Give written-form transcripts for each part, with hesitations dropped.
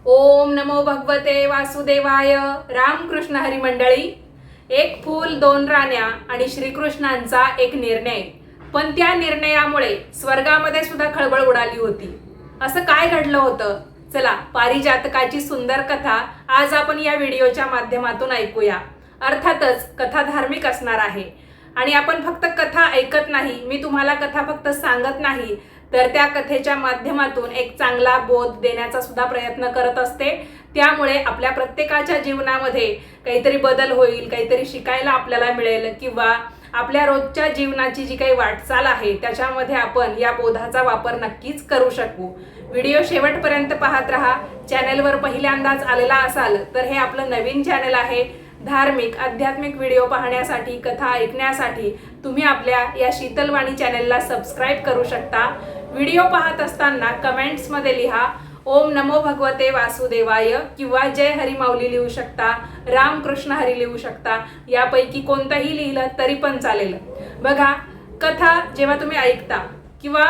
ओम नमो भगवते वासुदेवाय. रामकृष्ण हरी मंडळी. एक फूल दोन राण्या आणि श्रीकृष्णांचा एक निर्णय. पण त्या निर्णयामुळे स्वर्गामध्ये सुद्धा खळबळ उडाली होती. असं काय घडलं होतं? चला, पारिजातकाची सुंदर कथा आज आपण या व्हिडिओच्या माध्यमातून ऐकूया. अर्थातच कथा धार्मिक असणार आहे आणि आपण फक्त कथा ऐकत नाही, मी तुम्हाला कथा फक्त सांगत नाही, तर त्या कथेच्या माध्यमातून एक चांगला बोध देण्याचा सुद्धा प्रयत्न करत असते. त्यामुळे आपल्या प्रत्येकाच्या जीवनामध्ये काहीतरी बदल होईल, काहीतरी शिकायला आपल्याला मिळेल किंवा आपल्या रोजच्या जीवनाची जी काही वाटचाल आहे त्याच्यामध्ये आपण या बोधाचा वापर नक्कीच करू शकू. व्हिडिओ शेवटपर्यंत पाहत राहा. चॅनलवर पहिल्यांदाच आलेला असाल तर हे आपलं नवीन चॅनल आहे. धार्मिक आध्यात्मिक व्हिडिओ पाहण्यासाठी, कथा ऐकण्यासाठी तुम्ही आपल्या या शीतलवाणी चॅनलला सबस्क्राईब करू शकता. व्हिडिओ पाहत असताना कमेंट्समध्ये लिहा ओम नमो भगवते वासुदेवाय किंवा जय हरी माऊली लिहू शकता, रामकृष्ण हरी लिहू शकता. यापैकी कोणतंही लिहिलं तरी पण चालेल. बघा, कथा जेव्हा तुम्ही ऐकता किंवा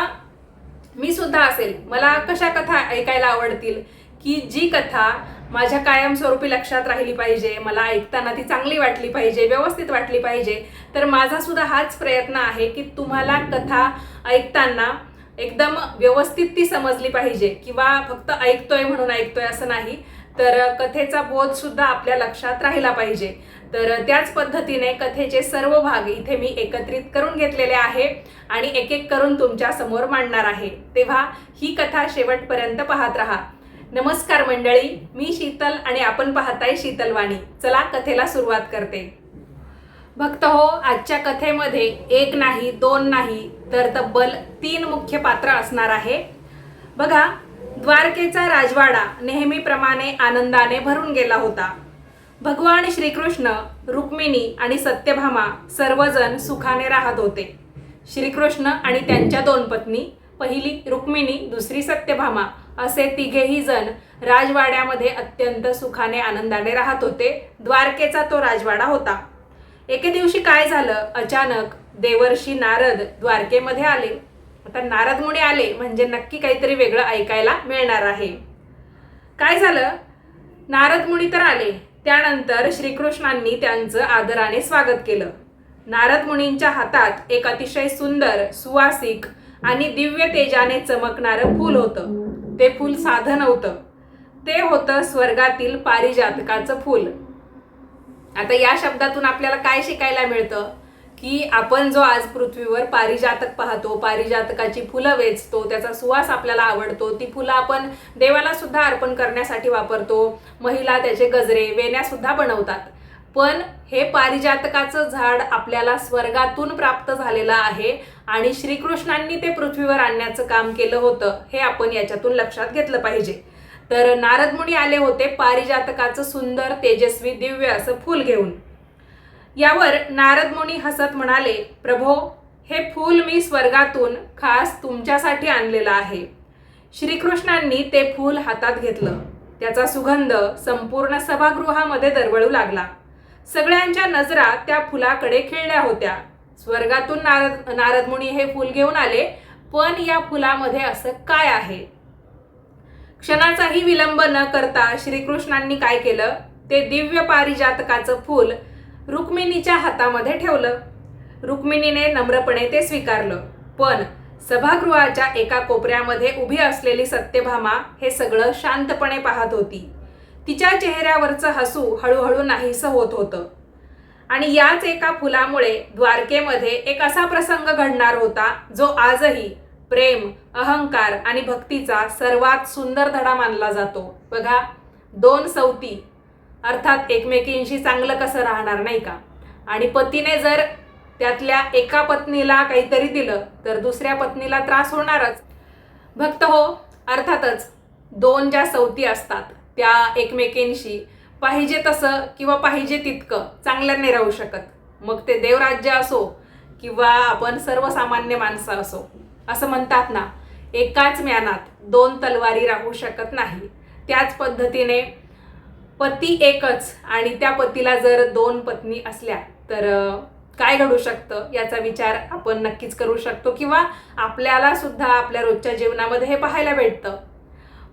मी सुद्धा असेल, मला कशा कथा ऐकायला आवडतील की जी कथा माझ्या कायमस्वरूपी लक्षात राहिली पाहिजे, मला ऐकताना ती चांगली वाटली पाहिजे, व्यवस्थित वाटली पाहिजे. तर माझा सुद्धा हाच प्रयत्न आहे की तुम्हाला कथा ऐकताना एकदम व्यवस्थित ती समजली पाहिजे किंवा फक्त ऐकतोय म्हणून ऐकतोय असं नाही, तर कथेचा बोध सुद्धा आपल्या लक्षात राहिला पाहिजे. तर त्याच पद्धतीने कथेचे सर्व भाग इथे मी एकत्रित करून घेतलेले आहे आणि एक एक करून तुमच्या समोर मांडणार आहे. तेव्हा ही कथा शेवटपर्यंत पाहत राहा. नमस्कार मंडळी, मी शीतल आणि आपण पाहताय शीतलवाणी. चला कथेला सुरुवात करते. भक्त हो, आजच्या कथेमध्ये एक नाही, दोन नाही, तर तब्बल 3 मुख्य पात्र असणार आहे. बघा, द्वारकेचा राजवाडा नेहमीप्रमाणे आनंदाने भरून गेला होता. भगवान श्रीकृष्ण, रुक्मिणी आणि सत्यभामा सर्वजण सुखाने राहत होते. श्रीकृष्ण आणि त्यांच्या 2 पत्नी, पहिली रुक्मिणी, दुसरी सत्यभामा, असे तिघेही जण राजवाड्यामध्ये अत्यंत सुखाने आनंदाने राहत होते. द्वारकेचा तो राजवाडा होता. एके दिवशी काय झालं, अचानक देवर्षी नारद द्वारकेमध्ये आले. आता नारद मुनी आले म्हणजे नक्की काहीतरी वेगळं ऐकायला मिळणार आहे. काय झालं, नारद मुनी तर आले. त्यानंतर श्रीकृष्णांनी त्यांचं आदराने स्वागत केलं. नारद मुनींच्या हातात एक अतिशय सुंदर, सुवासिक आणि दिव्य तेजाने चमकणारं फूल होतं. ते फूल साधं नव्हतं, ते होतं स्वर्गातील पारिजातकाचं फूल. आता या शब्दातून आपल्याला काय शिकायला मिळतं की आपण जो आज पृथ्वीवर पारिजातक पाहतो, पारिजातकाची फुलं वेचतो, त्याचा सुवास आपल्याला आवडतो, ती फुलं आपण देवाला सुद्धा अर्पण करण्यासाठी वापरतो. महिला त्याचे गजरे, वेण्या सुद्धा बनवतात. पण हे पारिजातकाचं झाड आपल्याला स्वर्गातून प्राप्त झालेलं आहे आणि श्रीकृष्णांनी ते पृथ्वीवर आणण्याचं काम केलं होतं, हे आपण याच्यातून लक्षात घेतलं पाहिजे. तर नारद मुनी आले होते पारिजातकाचं सुंदर, तेजस्वी, दिव्य असं फूल घेऊन. यावर नारद मुनी हसत म्हणाले, प्रभो, हे फूल मी स्वर्गातून खास तुमच्यासाठी आणलेलं आहे. श्रीकृष्णांनी ते फूल हातात घेतलं. त्याचा सुगंध संपूर्ण सभागृहामध्ये दरवळू लागला. सगळ्यांच्या नजरा त्या फुलाकडे खिळल्या होत्या. स्वर्गातून नारद मुनी हे फूल घेऊन आले, पण या फुलामध्ये असं काय आहे? क्षणाचाही विलंब न करता श्रीकृष्णांनी काय केलं, ते दिव्य पारिजातकाचं फूल रुक्मिणीच्या हातामध्ये ठेवलं. रुक्मिणीने नम्रपणे ते स्वीकारलं. पण सभागृहाच्या एका कोपऱ्यामध्ये उभी असलेली सत्यभामा हे सगळं शांतपणे पाहत होती. तिच्या चेहऱ्यावरचं हसू हळूहळू नाहीसं होत होतं. आणि याच एका फुलामुळे द्वारकेमध्ये एक असा प्रसंग घडणार होता जो आजही प्रेम, अहंकार आणि भक्तीचा सर्वात सुंदर धडा मानला जातो. बघा, 2 सवती अर्थात एकमेकींशी चांगलं कसं राहणार, नाही का? आणि पतीने जर त्यातल्या एका पत्नीला काहीतरी दिलं तर दुसऱ्या पत्नीला त्रास होणारच. भक्त हो, अर्थातच 2 ज्या सवती असतात त्या एकमेकींशी पाहिजे तसं किंवा पाहिजे तितकं चांगल्याने राहू शकत. मग ते देवराज्य असो किंवा आपण सर्वसामान्य माणसं असो. असं म्हणतात ना, एकाच म्यानात 2 तलवारी राहू शकत नाही. त्याच पद्धतीने पती एकच आणि त्या पतीला जर 2 पत्नी असल्या तर काय घडू शकतं याचा विचार आपण नक्कीच करू शकतो किंवा आपल्याला सुद्धा आपल्या रोजच्या जीवनामध्ये हे पाहायला भेटतं.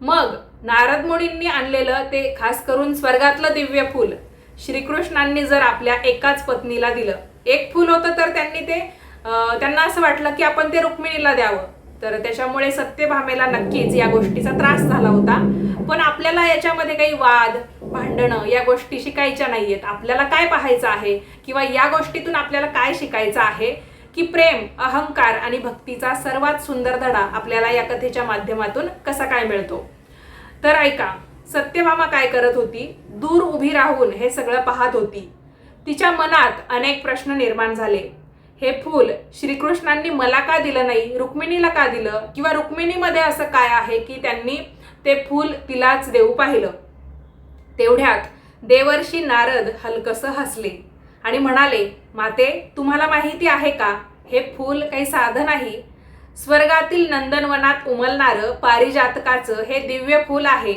मग नारद मुनींनी आणलेलं ते खास करून स्वर्गातलं दिव्य फूल श्रीकृष्णांनी जर आपल्या एकाच पत्नीला दिलं, एक फूल होतं तर त्यांना असं वाटलं की आपण ते रुक्मिणीला द्यावं, तर त्याच्यामुळे सत्यभामेला नक्कीच या गोष्टीचा त्रास झाला होता. पण आपल्याला याच्यामध्ये काही वाद भांडणं या गोष्टी शिकायच्या नाहीयेत. आपल्याला काय पाहायचं आहे किंवा या गोष्टीतून आपल्याला काय शिकायचं आहे की प्रेम, अहंकार आणि भक्तीचा सर्वात सुंदर धडा आपल्याला या कथेच्या माध्यमातून कसा काय मिळतो. तर ऐका, सत्यभामा काय करत होती? दूर उभी राहून हे सगळं पाहत होती. तिच्या मनात अनेक प्रश्न निर्माण झाले. हे फूल श्रीकृष्णांनी मला का दिलं नाही, रुक्मिणीला का दिलं, किंवा रुक्मिणीमध्ये असं काय आहे की त्यांनी ते फूल तिलाच देऊ पाहिलं. तेवढ्यात देवर्षी नारद हलकसं हसले आणि म्हणाले, माते, तुम्हाला माहिती आहे का, हे फूल काही साधं नाही. स्वर्गातील नंदनवनात उमलणारं पारिजातकाचं हे दिव्य फूल आहे.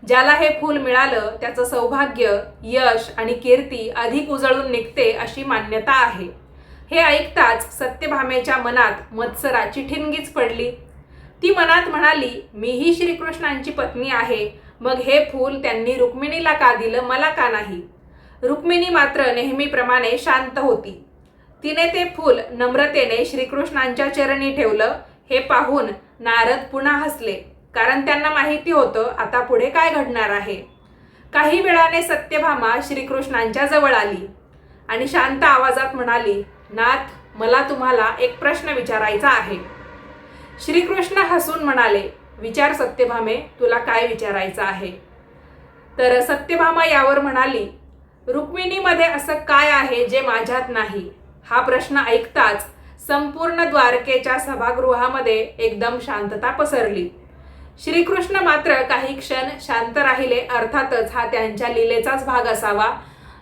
ज्याला हे फूल मिळालं त्याचं सौभाग्य, यश आणि कीर्ती अधिक उजळून निघते अशी मान्यता आहे. हे ऐकताच सत्यभामेच्या मनात मत्सराची ठिणगीच पडली. ती मनात म्हणाली, मीही श्रीकृष्णांची पत्नी आहे, मग हे फूल त्यांनी रुक्मिणीला का दिलं, मला का नाही. रुक्मिणी मात्र नेहमीप्रमाणे शांत होती. तिने ते फूल नम्रतेने श्रीकृष्णांच्या चरणी ठेवलं. हे पाहून नारद पुन्हा हसले, कारण त्यांना माहिती होतं आता पुढे काय घडणार आहे. काही वेळाने सत्यभामा श्रीकृष्णांच्या जवळ आली आणि शांत आवाजात म्हणाली, नाथ, मला तुम्हाला एक प्रश्न विचारायचा आहे. श्रीकृष्ण हसून म्हणाले, विचार सत्यभामे, तुला काय विचारायचं आहे. तर सत्यभामा यावर म्हणाली, रुक्मिणीमध्ये असं काय आहे जे माझ्यात नाही. हा प्रश्न ऐकताच संपूर्ण द्वारकेच्या सभागृहामध्ये एकदम शांतता पसरली. श्रीकृष्ण मात्र काही क्षण शांत राहिले. अर्थातच हा त्यांच्या लीलेचाच भाग असावा.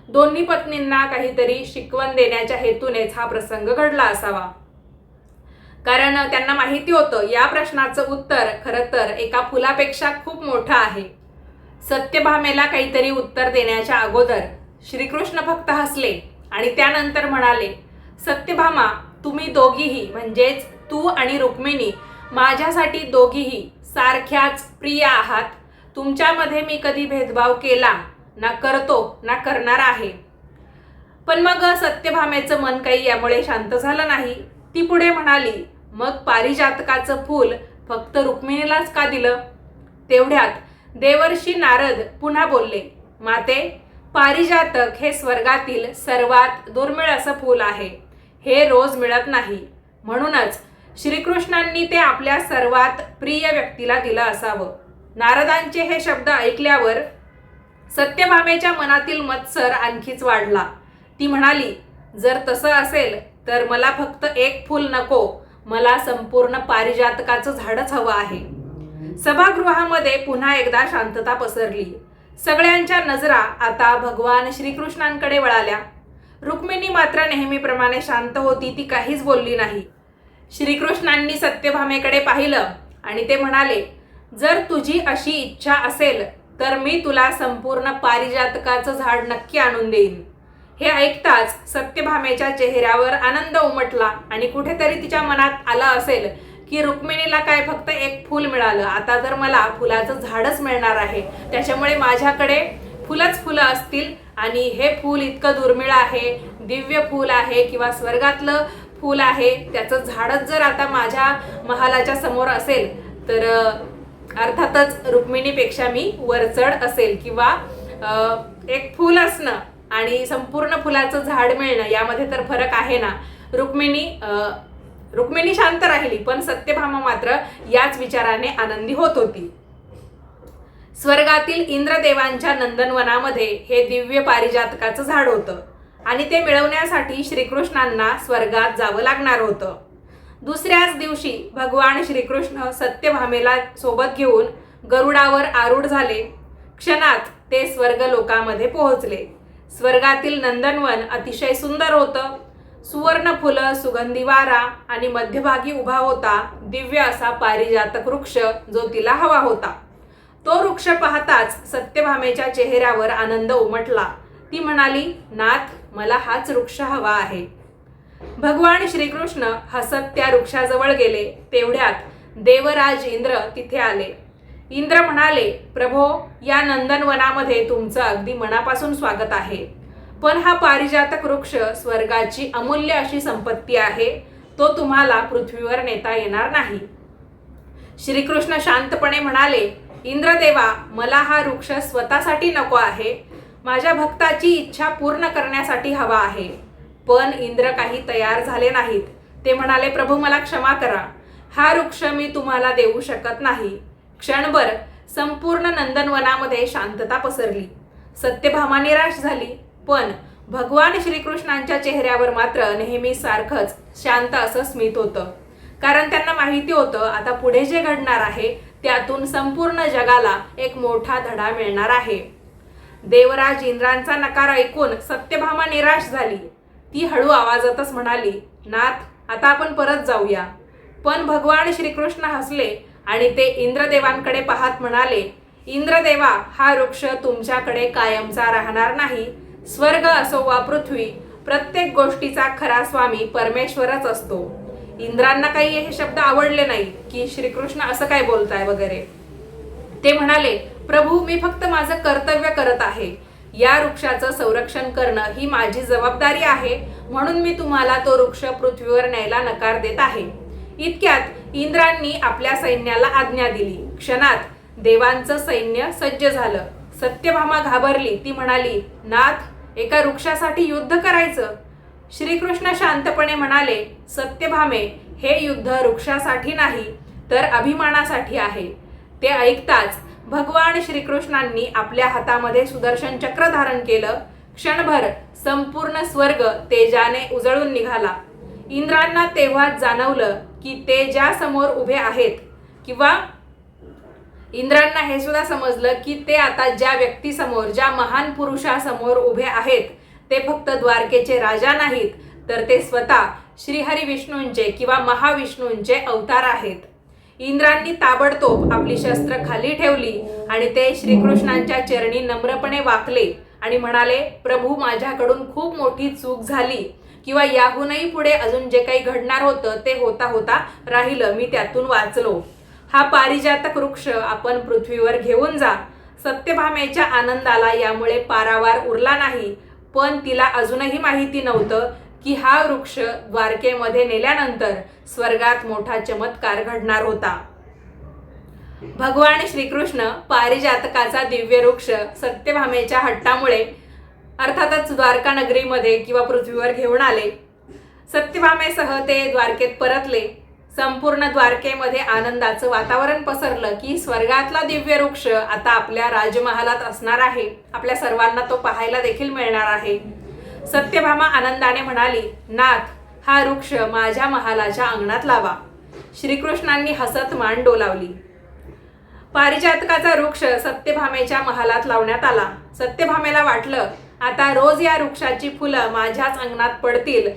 दोन्ही पत्नींना काहीतरी शिकवण देण्याच्या हेतूनेच हा प्रसंग घडला असावा, कारण त्यांना माहिती होतं या प्रश्नाचं उत्तर खरं तर एका फुलापेक्षा खूप मोठं आहे. सत्यभामेला काहीतरी उत्तर देण्याच्या अगोदर श्रीकृष्ण फक्त हसले आणि त्यानंतर म्हणाले, सत्यभामा, तुम्ही दोघीही म्हणजेच तू आणि रुक्मिणी माझ्यासाठी दोघीही सारख्याच प्रिय आहात. तुमच्यामध्ये मी कधी भेदभाव केला ना करतो ना करणार आहे. पण मग सत्यभामेचं मन काही यामुळे शांत झालं नाही. ती पुढे म्हणाली, मग पारिजातकाचं फूल फक्त रुक्मिणीलाच का दिलं. तेवढ्यात देवर्षी नारद पुन्हा बोलले, माते, पारिजातक हे स्वर्गातील सर्वात दुर्मिळ असं फूल आहे. हे रोज मिळत नाही. म्हणूनच श्रीकृष्णांनी ते आपल्या सर्वात प्रिय व्यक्तीला दिलं असावं. नारदांचे हे शब्द ऐकल्यावर सत्यभामेच्या मनातील मत्सर आणखीच वाढला. ती म्हणाली, जर तसं असेल तर मला फक्त एक फूल नको, मला संपूर्ण पारिजातकाचं झाडच हवं आहे. सभागृहामध्ये पुन्हा एकदा शांतता पसरली. सगळ्यांच्या नजरा आता भगवान श्रीकृष्णांकडे वळाल्या. रुक्मिणी मात्र नेहमीप्रमाणे शांत होती. ती काहीच बोलली नाही. श्रीकृष्णांनी सत्यभामेकडे पाहिलं आणि ते म्हणाले, जर तुझी अशी इच्छा असेल तर मी तुला संपूर्ण पारिजातकाचं झाड नक्की आणून देईन. हे ऐकताच सत्यभामेच्या चेहऱ्यावर आनंद उमटला आणि कुठेतरी तिच्या मनात आलं असेल की रुक्मिणीला काय फक्त एक फूल मिळालं, आता तर मला फुलाचं झाडच मिळणार आहे. त्याच्यामुळे माझ्याकडे फुलंच फुलं असतील आणि हे फूल इतकं दुर्मिळ आहे, दिव्य फूल आहे किंवा स्वर्गातलं फूल आहे, त्याचं झाडच जर आता माझ्या महालाच्या समोर असेल तर अर्थातच रुक्मिणीपेक्षा मी वरचढ असेल. किंवा एक फूल असणं आणि संपूर्ण फुलाचं झाड मिळणं यामध्ये तर फरक आहे ना. रुक्मिणी शांत राहिली, पण सत्यभामा मात्र याच विचाराने आनंदी होत होती. स्वर्गातील इंद्रदेवांच्या नंदनवनामध्ये हे दिव्य पारिजातकाचं झाड होतं आणि ते मिळवण्यासाठी श्रीकृष्णांना स्वर्गात जावं लागणार होतं. दुसऱ्याच दिवशी भगवान श्रीकृष्ण सत्यभामेला सोबत घेऊन गरुडावर आरूढ झाले. क्षणात ते स्वर्ग लोकामध्ये पोहोचले. स्वर्गातील नंदनवन अतिशय सुंदर होतं. सुवर्ण फुलं, सुगंधी वारा आणि मध्यभागी उभा होता दिव्य असा पारिजातक वृक्ष, जो तिला हवा होता. तो वृक्ष पाहताच सत्यभामेच्या चेहऱ्यावर आनंद उमटला. ती म्हणाली, नाथ, मला हाच वृक्ष हवा आहे. भगवान श्रीकृष्ण हसत त्या वृक्षाजवळ गेले. तेवढ्यात देवराज इंद्र तिथे आले. इंद्र म्हणाले, प्रभो, या नंदनवनामध्ये तुमचं अगदी मनापासून स्वागत आहे, पण हा पारिजातक वृक्ष स्वर्गाची अमूल्य अशी संपत्ती आहे, तो तुम्हाला पृथ्वीवर नेता येणार नाही. श्रीकृष्ण शांतपणे म्हणाले, इंद्रदेवा, मला हा वृक्ष स्वतःसाठी नको आहे, माझ्या भक्ताची इच्छा पूर्ण करण्यासाठी हवा आहे. पण इंद्र काही तयार झाले नाहीत. ते म्हणाले, प्रभू, मला क्षमा करा, हा वृक्ष मी तुम्हाला देऊ शकत नाही. क्षणभर संपूर्ण नंदनवनामध्ये शांतता पसरली. सत्यभामा निराश झाली, पण भगवान श्रीकृष्णांच्या चेहऱ्यावर मात्र नेहमी सारखंच शांत असं स्मित होतं. कारण त्यांना माहिती होतं, आता पुढे जे घडणार आहे त्यातून संपूर्ण जगाला एक मोठा धडा मिळणार आहे. देवराज इंद्रांचा नकार ऐकून सत्यभामा निराश झाली. ती हळू आवाजातच म्हणाली, नाथ, आता आपण परत जाऊया. पण भगवान श्रीकृष्ण हसले आणि ते इंद्रदेवांकडे पाहत म्हणाले, इंद्रदेवा, हा वृक्ष तुमच्याकडे कायमचा राहणार नाही. स्वर्ग असो वा पृथ्वी, प्रत्येक गोष्टीचा खरा स्वामी परमेश्वरच असतो. इंद्रांना काही हे शब्द आवडले नाही की श्रीकृष्ण असं काय बोलताय वगैरे. ते म्हणाले, प्रभू, मी फक्त माझं कर्तव्य करत आहे. या वृक्षाचं संरक्षण करणं ही माझी जबाबदारी आहे, म्हणून मी तुम्हाला तो वृक्ष पृथ्वीवर न्यायला नकार देत आहे. इतक्यात इंद्रांनी आपल्या सैन्याला आज्ञा दिली. क्षणात देवांचं सैन्य सज्ज झालं. सत्यभामा घाबरली. ती म्हणाली, नाथ, एका वृक्षासाठी युद्ध करायचं? श्रीकृष्ण शांतपणे म्हणाले, सत्यभामे, हे युद्ध वृक्षासाठी नाही तर अभिमानासाठी आहे. ते ऐकताच भगवान श्रीकृष्णांनी आपल्या हातामध्ये सुदर्शन चक्र धारण केलं. क्षणभर संपूर्ण स्वर्ग तेजाने उजळून निघाला. इंद्रांना तेव्हाच जाणवलं की ते ज्या समोर उभे आहेत, किंवा इंद्रांना हे सुद्धा समजलं की ते आता ज्या व्यक्तीसमोर, ज्या महान पुरुषासमोर उभे आहेत, ते फक्त द्वारकेचे राजा नाहीत, तर ते स्वतः श्रीहरी विष्णूंचे किंवा महाविष्णूंचे अवतार आहेत. इंद्रांनी ताबडतोब आपली शस्त्र खाली ठेवली आणि ते श्रीकृष्णांच्या चरणी नम्रपणे वाकले आणि म्हणाले, प्रभू, माझ्याकडून खूप मोठी चूक झाली, किंवा याहूनही पुढे अजून जे काही घडणार होतं ते होता होता राहिलं, मी त्यातून वाचलो. हा पारिजातक वृक्ष आपण पृथ्वीवर घेऊन जा. सत्यभामेच्या आनंदाला यामुळे पारावार उरला नाही, पण तिला अजूनही माहिती नव्हतं की हा वृक्ष द्वारकेमध्ये नेल्यानंतर स्वर्गात मोठा चमत्कार घडणार होता. भगवान श्रीकृष्ण पारिजातकाचा दिव्य वृक्ष सत्यभामेच्या हट्टामुळे अर्थातच द्वारका नगरीमध्ये किंवा पृथ्वीवर घेऊन आले. सत्यभामेसह ते द्वारकेत परतले. संपूर्ण द्वारकेमध्ये आनंदाचं वातावरण पसरलं की स्वर्गातला दिव्य वृक्ष आता आपल्या राजमहालात असणार आहे. आपल्या सर्वांना तो पाहायला देखील मिळणार आहे. सत्यभामा आनंदाने म्हणाली, नाथ, हा वृक्ष माझ्या महालाच्या अंगणात लावा. श्रीकृष्णांनी हसत मान डोलावली. पारिजातकाचा वृक्ष सत्यभामेच्या महालात लावण्यात आला. सत्यभामेला वाटलं, आता रोज या वृक्षाची फुलं माझ्याच अंगणात पडतील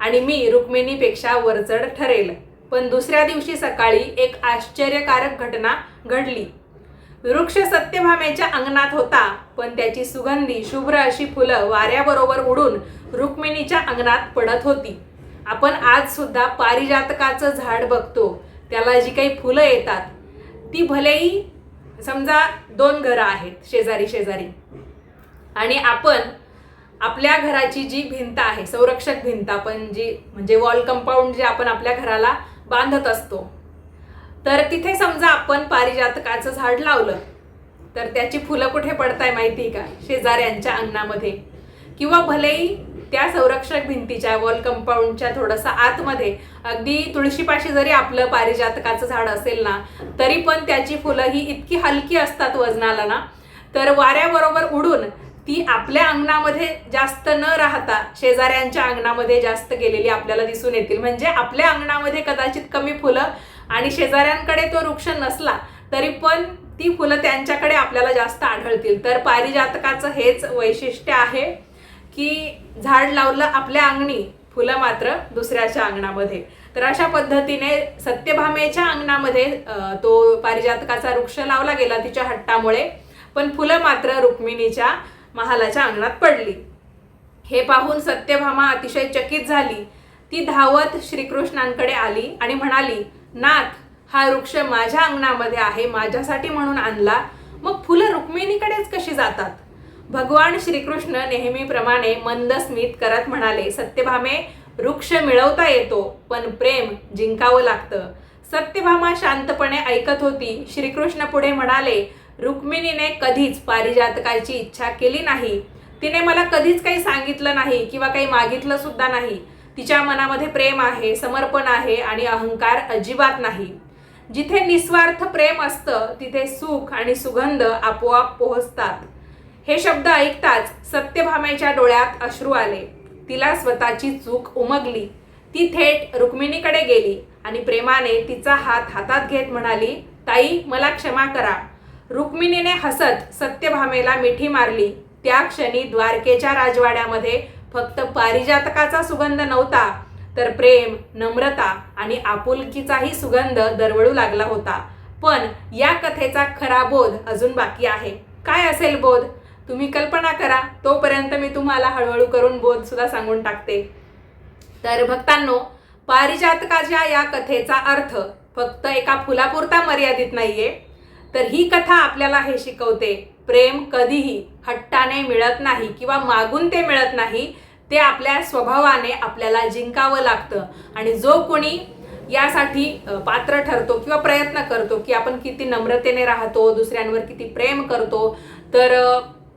आणि मी रुक्मिणीपेक्षा वरचढ ठरेल. पण दुसऱ्या दिवशी सकाळी एक आश्चर्यकारक घटना घडली. वृक्ष सत्यभामेच्या अंगणात होता, पण त्याची सुगंधी शुभ्र अशी फुलं वाऱ्याबरोबर उडून रुक्मिणीच्या अंगणात पडत होती. आपण आज सुद्धा पारिजातकाचं झाड बघतो, त्याला जी काही फुलं येतात ती भलेही समजा 2 घरं आहेत शेजारी शेजारी, आणि आपण आपल्या घराची जी भिंत आहे, संरक्षक भिंत आपण जी म्हणजे वॉल कंपाऊंड जे आपण आपल्या घराला बांधत असतो, तर तिथे समजा आपण पारिजातकाचं झाड लावलं तर त्याची फुलं कुठे पडताय माहिती का? शेजाऱ्यांच्या अंगणामध्ये. किंवा भलेही त्या संरक्षक भिंतीच्या वॉल कंपाऊंडच्या थोडंसं आतमध्ये अगदी तुळशीपाशी जरी आपलं पारिजातकाचं झाड असेल ना, तरी पण त्याची फुलं ही इतकी हलकी असतात वजनाला ना, तर वाऱ्याबरोबर उडून ती आपल्या अंगणामध्ये जास्त न राहता शेजाऱ्यांच्या अंगणामध्ये जास्त गेलेली आपल्याला दिसून येतील. म्हणजे आपल्या अंगणामध्ये कदाचित कमी फुलं आणि शेजाऱ्यांकडे तो वृक्ष नसला तरी पण ती फुलं त्यांच्याकडे आपल्याला जास्त आढळतील. तर पारिजातकाचं हेच वैशिष्ट्य आहे की झाड लावलं आपल्या अंगणी, फुलं मात्र दुसऱ्याच्या अंगणामध्ये. तर अशा पद्धतीने सत्यभामेच्या अंगणामध्ये तो पारिजातकाचा वृक्ष लावला गेला तिच्या हट्टामुळे, पण फुलं मात्र रुक्मिणीच्या महालाच्या अंगणात पडली. हे पाहून सत्यभामा अतिशय चकित झाली. ती धावत श्रीकृष्णांकडे आली आणि म्हणाली, नाथ, हा वृक्ष माझ्या अंगणामध्ये आहे, माझ्यासाठी म्हणून आणला, मग फुलं रुक्मिणीकडेच कशी जातात? भगवान श्रीकृष्ण नेहमीप्रमाणे मंद स्मित करत म्हणाले, सत्यभामे, वृक्ष मिळवता येतो पण प्रेम जिंकावं लागतं. सत्यभामा शांतपणे ऐकत होती. श्रीकृष्ण पुढे म्हणाले, रुक्मिणीने कधीच पारिजातकाची इच्छा केली नाही. तिने मला कधीच काही सांगितलं नाही किंवा काही मागितलं सुद्धा नाही. तिच्या मनामध्ये प्रेम आहे, समर्पण आहे आणि अहंकार अजिबात नाही. जिथे निस्वार्थ प्रेम असतं तिथे सुख आणि सुगंध आपोआप पोहोचतात. हे शब्द ऐकताच सत्यभामेच्या डोळ्यात अश्रू आले. तिला स्वतःची चूक उमगली. ती थेट रुक्मिणीकडे गेली आणि प्रेमाने तिचा हात हातात घेत म्हणाली, ताई, मला क्षमा करा. रुक्मिणीने हसत सत्यभामेला मिठी मारली. त्या क्षणी द्वारकेच्या राजवाड्यामध्ये फक्त पारिजातकाचा सुगंध नव्हता, तर प्रेम, नम्रता आणि आपुलकीचाही सुगंध दरवळू लागला होता. पण या कथेचा खरा बोध अजून बाकी आहे. काय असेल बोध? तुम्ही कल्पना करा. तोपर्यंत मी तुम्हाला हळूहळू करून बोध सुद्धा सांगून टाकते. तर भक्तांनो, पारिजातकाच्या या कथेचा अर्थ फक्त एका फुलापुरता मर्यादित नाहीये. तर ही कथा आपल्याला हे शिकवते, प्रेम कधीही हट्टाने मिळत नाही किंवा मागून ते मिळत नाही. ते आपल्या स्वभावाने आपल्याला जिंकावं लागतं. आणि जो कोणी यासाठी पात्र ठरतो किंवा प्रयत्न करतो की आपण किती नम्रतेने राहतो, दुसऱ्यांवर किती प्रेम करतो, तर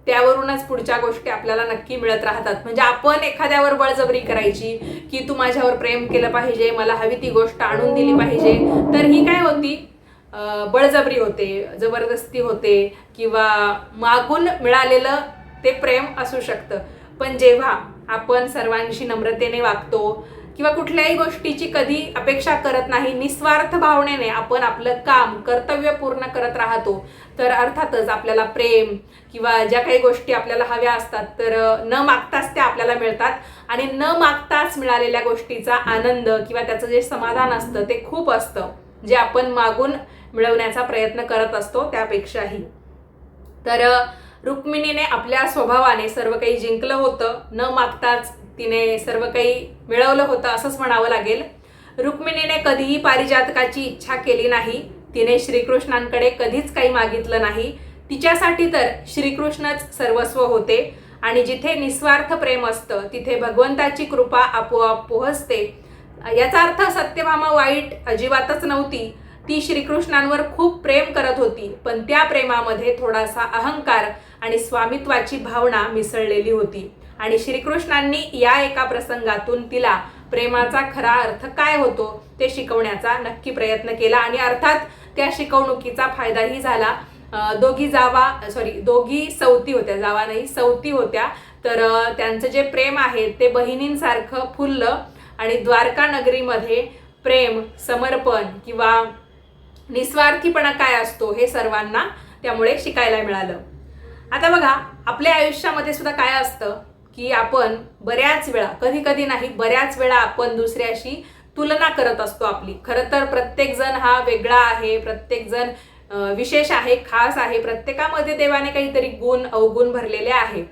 त्यावरूनच पुढच्या गोष्टी आपल्याला नक्की मिळत राहतात. म्हणजे आपण एखाद्यावर बळजबरी करायची की तू माझ्यावर प्रेम केलं पाहिजे, मला हवी ती गोष्ट आणून दिली पाहिजे, तर ही काय होती? बळजबरी होते, जबरदस्ती होते किंवा मागून मिळालेलं ते प्रेम असू शकतं. पण जेव्हा आपण सर्वांशी नम्रतेने वागतो किंवा कुठल्याही गोष्टीची कधी अपेक्षा करत नाही, निस्वार्थ भावनेने आपण आपलं काम, कर्तव्य पूर्ण करत राहतो, तर अर्थातच आपल्याला प्रेम किंवा ज्या काही गोष्टी आपल्याला हव्या असतात तर न मागताच त्या आपल्याला मिळतात. आणि न मागताच मिळालेल्या गोष्टीचा आनंद किंवा त्याचं जे समाधान असतं ते खूप असतं, जे आपण मागून मिळवण्याचा प्रयत्न करत असतो त्यापेक्षाही. तर रुक्मिणीने आपल्या स्वभावाने सर्व काही जिंकलं होतं. न मागताच तिने सर्व काही मिळवलं होतं असंच म्हणावं लागेल. रुक्मिणीने कधीही पारिजातकाची इच्छा केली नाही. तिने श्रीकृष्णांकडे कधीच काही मागितलं नाही. तिच्यासाठी तर श्रीकृष्णच सर्वस्व होते. आणि जिथे निस्वार्थ प्रेम असतं तिथे भगवंताची कृपा आपोआप पोहोचते. याचा अर्थ सत्यभामा वाईट अजिबातच नव्हती. ती श्रीकृष्णांवर खूप प्रेम करत होती, पण त्या प्रेमामध्ये थोडासा अहंकार आणि स्वामित्वाची भावना मिसळलेली होती. आणि श्रीकृष्णांनी या एका प्रसंगातून तिला प्रेमाचा खरा अर्थ काय होतो ते शिकवण्याचा नक्की प्रयत्न केला. आणि अर्थात त्या शिकवणुकीचा फायदाही झाला. दोघी सवती होत्या, जावा नाही सवती होत्या. तर त्यांचं जे प्रेम आहे ते बहिणींसारखं फुललं. आणि द्वारका नगरीमध्ये प्रेम, समर्पण किंवा निस्वार्थीपणा काय असतो हे सर्वांना त्यामुळे शिकायला मिळालं. आता बघा, आपल्या आयुष्यामध्ये सुद्धा काय असतं की आपण बऱ्याच वेळा, कधी कधी नाही बऱ्याच वेळा आपण दुसऱ्याशी तुलना करत असतो आपली. खरं तर प्रत्येक जण हा वेगळा आहे, प्रत्येक जण विशेष आहे, खास आहे. प्रत्येकामध्ये देवाने काहीतरी गुण अवगुण भरलेले आहे.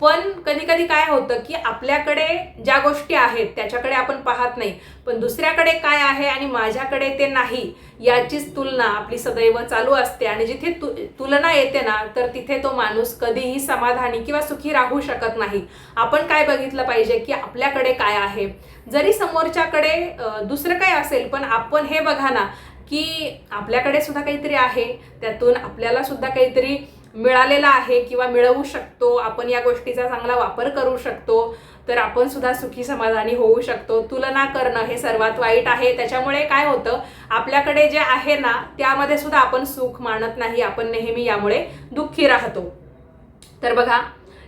पण कधी कधी काय होतं की आपल्याकडे ज्या गोष्टी आहेत त्याच्याकडे आपण पाहत नाही, पण दुसऱ्याकडे काय आहे आणि माझ्याकडे ते नाही याचीच तुलना आपली सदैव चालू असते. आणि जिथे तुलना येते ना, तर तिथे तो माणूस कधीही समाधानी किंवा सुखी राहू शकत नाही. आपण काय बघितलं पाहिजे की आपल्याकडे काय आहे. जरी समोरच्याकडे दुसरं काय असेल, पण आपण हे बघा ना की आपल्याकडे सुद्धा काहीतरी आहे, त्यातून आपल्याला सुद्धा काहीतरी मिळालेला आहे किंवा मिळवू शकतो. आपण या गोष्टीचा चांगला वापर करू शकतो, तर आपण सुद्धा सुखी समाधानी होऊ शकतो. तुलना करणं हे सर्वात वाईट आहे. त्याच्यामुळे काय होतं, आपल्याकडे जे आहे ना त्यामध्ये सुद्धा आपण सुख मानत नाही, आपण नेहमी यामुळे दुःखी राहतो. तर बघा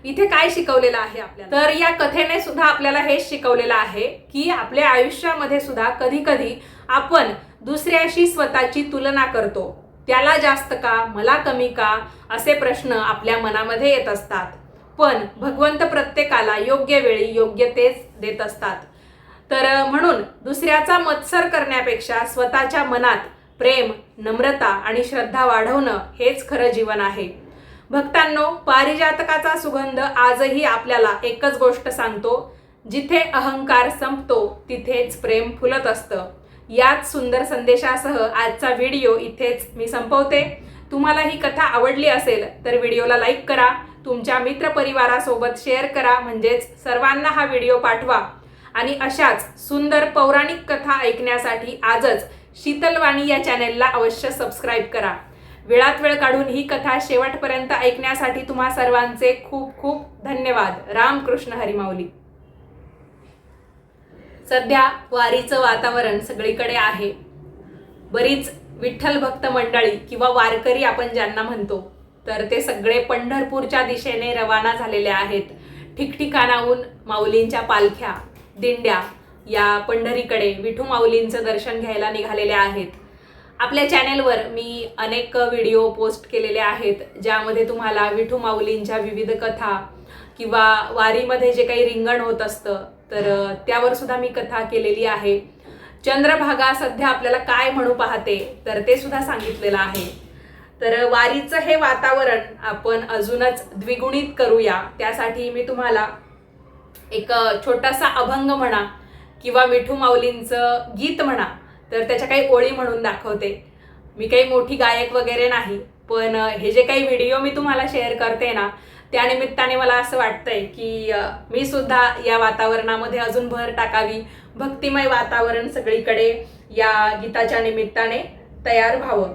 इथे काय शिकवलेलं आहे आपल्याला, तर या कथेने सुद्धा आपल्याला हेच शिकवलेलं आहे की आपल्या आयुष्यामध्ये सुद्धा कधी कधी आपण दुसऱ्याशी स्वतःची तुलना करतो. त्याला जास्त का, मला कमी का, असे प्रश्न आपल्या मनामध्ये येत असतात. पण भगवंत प्रत्येकाला योग्य वेळी योग्य तेच देत असतात. तर म्हणून दुसऱ्याचा मत्सर करण्यापेक्षा स्वतःच्या मनात प्रेम, नम्रता आणि श्रद्धा वाढवणं हेच खरं जीवन आहे. भक्तांनो, पारिजातकाचा सुगंध आजही आपल्याला एकच गोष्ट सांगतो, जिथे अहंकार संपतो तिथेच प्रेम फुलत असतं. याच सुंदर संदेशासह आजचा व्हिडिओ इथेच मी संपवते. तुम्हाला ही कथा आवडली असेल तर व्हिडिओला लाईक करा, तुमच्या मित्रपरिवारासोबत शेअर करा, म्हणजेच सर्वांना हा व्हिडिओ पाठवा. आणि अशाच सुंदर पौराणिक कथा ऐकण्यासाठी आजच शीतलवाणी या चॅनेलला अवश्य सबस्क्राईब करा. वेळात वेळ काढून ही कथा शेवटपर्यंत ऐकण्यासाठी तुम्हा सर्वांचे खूप खूप धन्यवाद. रामकृष्ण हरी माऊली. सध्या वारीचं वातावरण सगळीकडे आहे. बरीच विठ्ठल भक्त मंडळी किंवा वारकरी आपण ज्यांना म्हणतो, तर ते सगळे पंढरपूरच्या दिशेने रवाना झालेले आहेत. ठिकठिकाणाहून माऊलींच्या पालख्या, दिंड्या या पंढरीकडे विठू माऊलींचं दर्शन घ्यायला निघालेल्या आहेत. आपल्या चॅनेलवर मी अनेक व्हिडिओ पोस्ट केलेले आहेत, ज्यामध्ये तुम्हाला विठू माऊलींच्या विविध कथा किंवा वारीमध्ये जे काही रिंगण होत असतं तर त्यावर सुद्धा मी कथा केलेली आहे. चंद्रभागा सध्या आपल्याला काय म्हणू पाहते तर ते सुद्धा सांगितलेलं आहे. तर वारीचं हे वातावरण आपण अजूनच द्विगुणित करूया, त्यासाठी मी तुम्हाला एक छोटासा अभंग म्हणा किंवा विठू माऊलींचं गीत म्हणा तर त्याच्या काही ओळी म्हणून दाखवते. मी काही मोठी गायक वगैरे नाही, पण हे जे काही व्हिडिओ मी तुम्हाला शेअर करते ना, त्यानिमित्ताने मला असं वाटतंय की मी सुद्धा या वातावरणामध्ये अजून भर टाकावी. भक्तिमय वातावरण सगळीकडे या गीताच्या निमित्ताने तयार व्हावं.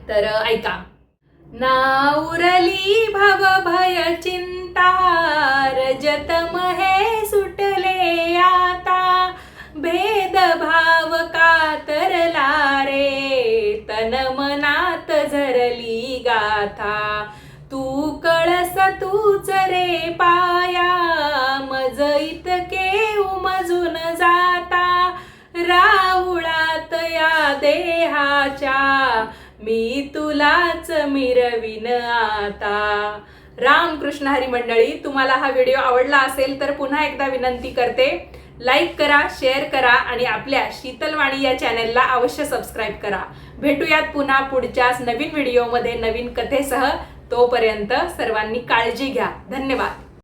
तर ऐका. नाउरली भव भय चिंता, रजत महे सुटले आता, भेद भाव कातरला रे, तन मनात झरली गाथा, तू कळस तूच रे पाया, मज इतके उमजून जाता, राहुळात या देहाच्या, मी तुलाच मिरविन आता. रामकृष्ण हरी मंडळी, तुम्हाला हा व्हिडिओ आवडला असेल तर पुन्हा एकदा विनंती करते, लाईक करा, शेअर करा आणि आपल्या शीतलवाणी या चॅनेलला अवश्य सबस्क्राईब करा. भेटूयात पुन्हा पुढच्याच नवीन व्हिडिओमध्ये नवीन कथेसह. तोपर्यंत सर्वांनी काळजी घ्या. धन्यवाद.